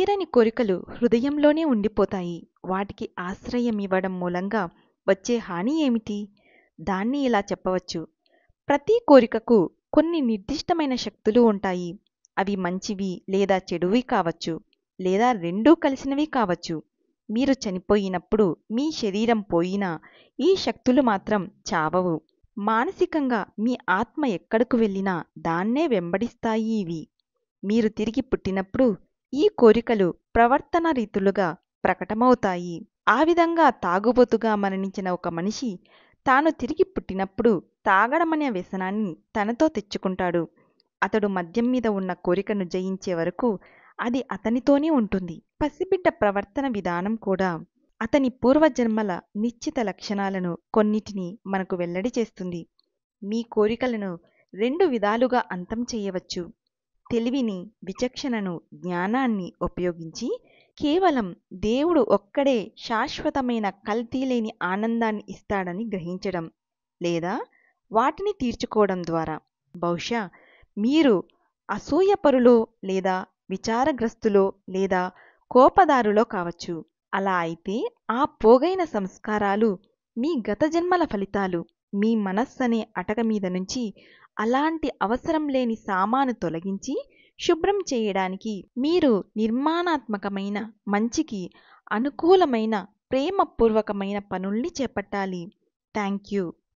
తీరని కోరికలు హృదయంలోనే ఉండిపోతాయి. వాటికి ఆశ్రయం ఇవ్వడం మూలంగా వచ్చే హాని ఏమిటి? దాన్ని ఇలా చెప్పవచ్చు. ప్రతి కోరికకు కొన్ని నిర్దిష్టమైన శక్తులు ఉంటాయి. అవి మంచివి లేదా చెడువి కావచ్చు, లేదా రెండూ కలిసినవి కావచ్చు. మీరు చనిపోయినప్పుడు మీ శరీరం పోయినా ఈ శక్తులు మాత్రం చావవు. మానసికంగా మీ ఆత్మ ఎక్కడకు వెళ్ళినా దాన్నే వెంబడిస్తాయి ఇవి. మీరు తిరిగి పుట్టినప్పుడు ఈ కోరికలు ప్రవర్తన రీతులుగా ప్రకటమవుతాయి. ఆ విధంగా తాగుబోతుగా మరణించిన ఒక మనిషి తాను తిరిగి పుట్టినప్పుడు తాగడమనే వ్యసనాన్ని తనతో తెచ్చుకుంటాడు. అతడు మద్యం మీద ఉన్న కోరికను జయించే వరకు అది అతనితోనే ఉంటుంది. పసిబిడ్డ ప్రవర్తన విధానం కూడా అతని పూర్వజన్మల నిశ్చిత లక్షణాలను కొన్నిటిని మనకు వెల్లడి చేస్తుంది. మీ కోరికలను రెండు విధాలుగా అంతం చేయవచ్చు. తెలివిని, విచక్షణను, జ్ఞానాన్ని ఉపయోగించి కేవలం దేవుడు ఒక్కడే శాశ్వతమైన కల్తీలేని ఆనందాన్ని ఇస్తాడని గ్రహించడం, లేదా వాటిని తీర్చుకోవడం ద్వారా. బహుశా మీరు అసూయపరులో లేదా విచారగ్రస్తులో లేదా కోపదారులో కావచ్చు. అలా అయితే ఆ పోగైన సంస్కారాలు మీ గత జన్మల ఫలితాలు. మీ మనస్సనే అటక మీద నుంచి అలాంటి అవసరం లేని సామాను తొలగించి శుభ్రం చేయడానికి మీరు నిర్మాణాత్మకమైన, మంచికి అనుకూలమైన, ప్రేమపూర్వకమైన పనుల్ని చేపట్టాలి. Thank you.